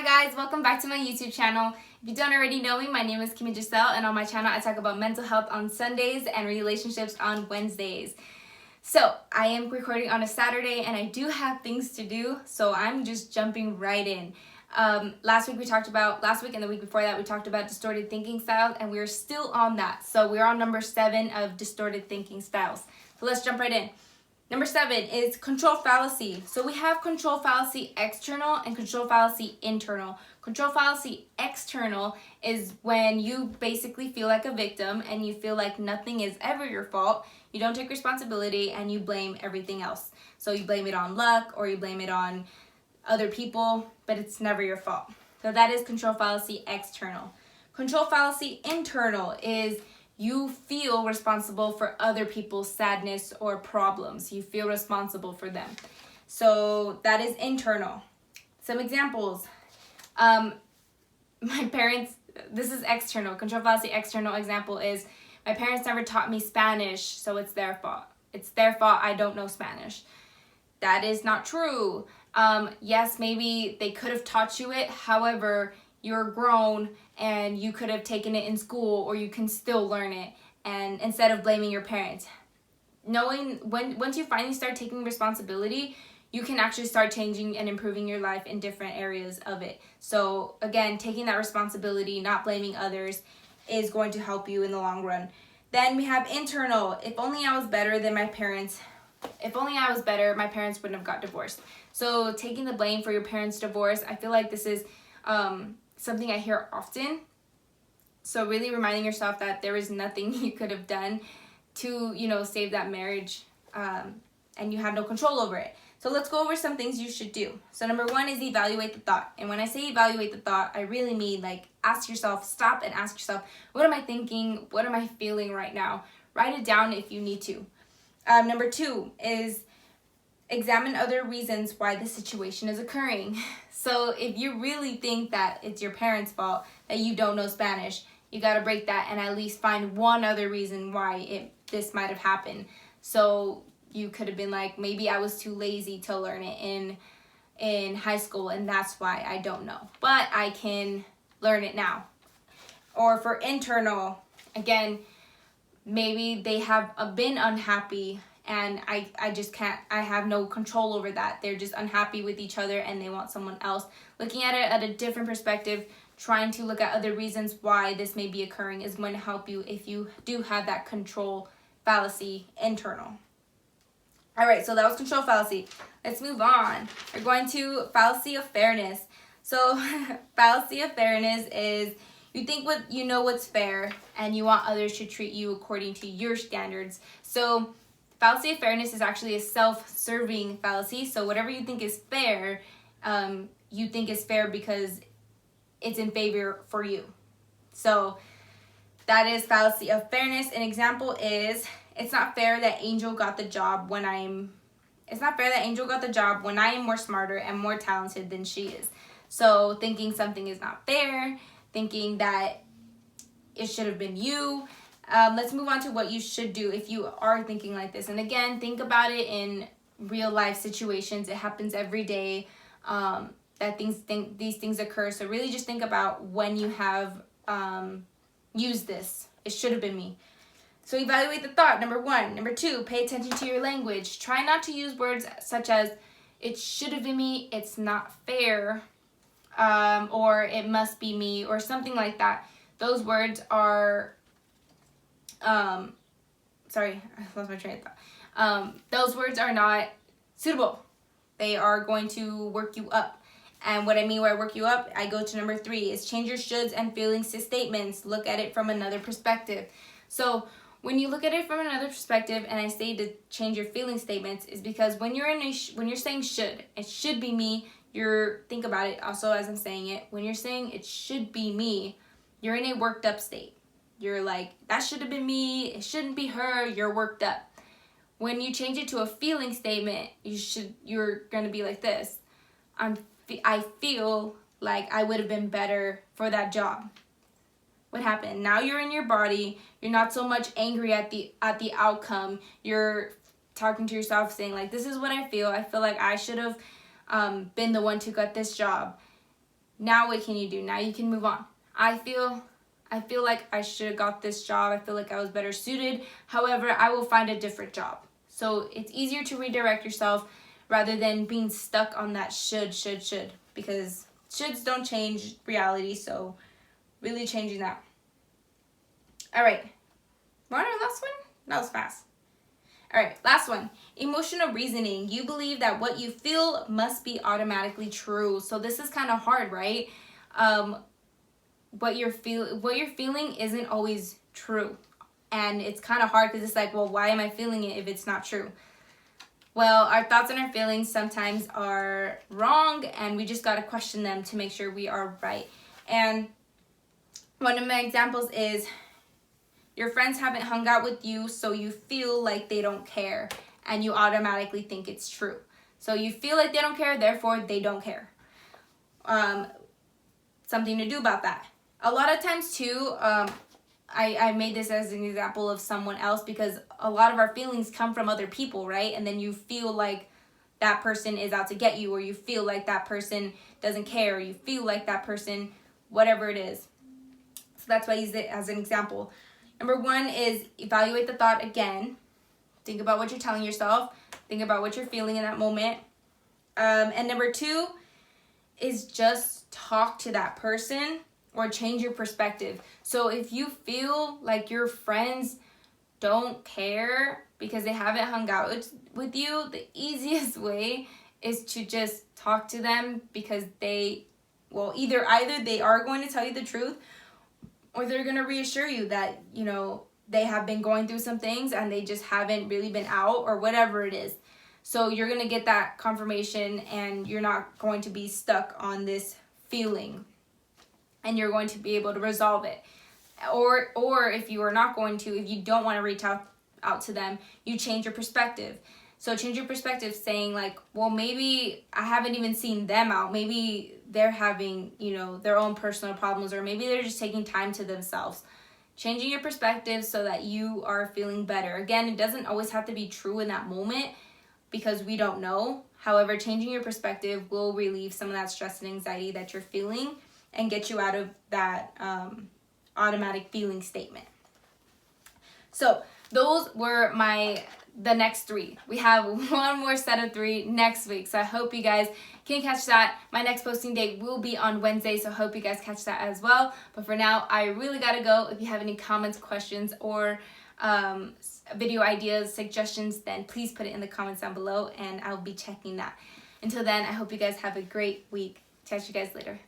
Hi guys, welcome back to my YouTube channel. If you don't already know me, my name is Kimmy Giselle, and on my channel I talk about mental health on Sundays and relationships on Wednesdays. So I am recording on a Saturday and I do have things to do, so I'm just jumping right in. Last week and the week before that we talked about distorted thinking styles, and we're still on that. So we're on number 7 of distorted thinking styles. So let's jump right in. Number 7 is control fallacy. So we have control fallacy external and control fallacy internal. Control fallacy external is when you basically feel like a victim and you feel like nothing is ever your fault. You don't take responsibility and you blame everything else. So you blame it on luck or you blame it on other people, but it's never your fault. So that is control fallacy external. Control fallacy internal is you feel responsible for other people's sadness or problems. You feel responsible for them. So that is internal. Some examples. My parents, this is external. Control fallacy external example is my parents never taught me Spanish, so it's their fault. It's their fault I don't know Spanish. That is not true. Yes, maybe they could have taught you it. However, you're grown and you could have taken it in school, or you can still learn it, and instead of blaming your parents. Once you finally start taking responsibility, you can actually start changing and improving your life in different areas of it. So again, taking that responsibility, not blaming others, is going to help you in the long run. Then we have internal. If only I was better than my parents. If only I was better, my parents wouldn't have got divorced. So taking the blame for your parents' divorce, I feel like this is something I hear often. So really reminding yourself that there is nothing you could have done to, save that marriage, and you have no control over it. So let's go over some things you should do. So number 1 is evaluate the thought. And when I say evaluate the thought, I really mean ask yourself, stop and ask yourself, what am I thinking? What am I feeling right now? Write it down if you need to. Number 2 is examine other reasons why the situation is occurring. So if you really think that it's your parents' fault that you don't know Spanish, you got to break that and at least find one other reason why this might have happened. So you could have been like, maybe I was too lazy to learn it in high school and that's why I don't know. But I can learn it now. Or for internal, again, maybe they have been unhappy and I just can't, I have no control over that. They're just unhappy with each other and they want someone else. Looking at it at a different perspective, trying to look at other reasons why this may be occurring is going to help you if you do have that control fallacy internal. All right, so that was control fallacy. Let's move on. We're going to fallacy of fairness. So fallacy of fairness is you think what's fair and you want others to treat you according to your standards. So fallacy of fairness is actually a self-serving fallacy. So whatever you think is fair, you think is fair because it's in favor for you. So that is fallacy of fairness. An example is, it's not fair that Angel got the job when I am more smarter and more talented than she is. So thinking something is not fair, thinking that it should have been you. Let's move on to what you should do if you are thinking like this. And again, think about it in real life situations. It happens every day that these things occur. So really just think about when you have used this. It should have been me. So evaluate the thought, number 1. Number 2, pay attention to your language. Try not to use words such as, it should have been me, it's not fair, or it must be me, or something like that. Those words are, sorry, I lost my train of thought. Those words are not suitable. They are going to work you up. And what I mean by work you up, I go to number 3, is change your shoulds and feelings to statements. Look at it from another perspective. So when you look at it from another perspective, and I say to change your feeling statements, is because when you're saying should, it should be me. Think about it also as I'm saying it. When you're saying it should be me, you're in a worked up state. You're like, that should have been me. It shouldn't be her. You're worked up. When you change it to a feeling statement, you're going to be like this. I feel like I would have been better for that job. What happened? Now you're in your body. You're not so much angry at the outcome. You're talking to yourself saying like, this is what I feel. I feel like I should have been the one to get this job. Now what can you do? Now you can move on. I feel like I should have got this job. I feel like I was better suited. However, I will find a different job. So it's easier to redirect yourself rather than being stuck on that should, because shoulds don't change reality. So really changing that. All right. Want our last one? That was fast. All right, last one. Emotional reasoning. You believe that what you feel must be automatically true. So this is kind of hard, right? What you're feeling isn't always true. And it's kind of hard because it's like, well, why am I feeling it if it's not true? Well, our thoughts and our feelings sometimes are wrong, and we just got to question them to make sure we are right. And one of my examples is your friends haven't hung out with you, so you feel like they don't care, and you automatically think it's true. So you feel like they don't care, therefore they don't care. Something to do about that. A lot of times too, I made this as an example of someone else, because a lot of our feelings come from other people, right? And then you feel like that person is out to get you, or you feel like that person doesn't care, or you feel like that person, whatever it is. So that's why I use it as an example. Number one is evaluate the thought again. Think about what you're telling yourself. Think about what you're feeling in that moment. And number two is just talk to that person or change your perspective. So if you feel like your friends don't care because they haven't hung out with you, the easiest way is to just talk to them, because either they are going to tell you the truth, or they're going to reassure you that, they have been going through some things and they just haven't really been out, or whatever it is. So you're going to get that confirmation, and you're not going to be stuck on this feeling, and you're going to be able to resolve it. Or if you are not going to, if you don't want to reach out to them, you change your perspective. So change your perspective, saying like, well, maybe I haven't even seen them out. Maybe they're having, their own personal problems, or maybe they're just taking time to themselves. Changing your perspective so that you are feeling better. Again, it doesn't always have to be true in that moment, because we don't know. However, changing your perspective will relieve some of that stress and anxiety that you're feeling, and get you out of that automatic feeling statement. So those were the next 3. We have one more set of 3 next week. So I hope you guys can catch that. My next posting date will be on Wednesday, so I hope you guys catch that as well. But for now, I really gotta go. If you have any comments, questions, or video ideas, suggestions, then please put it in the comments down below, and I'll be checking that. Until then, I hope you guys have a great week. Catch you guys later.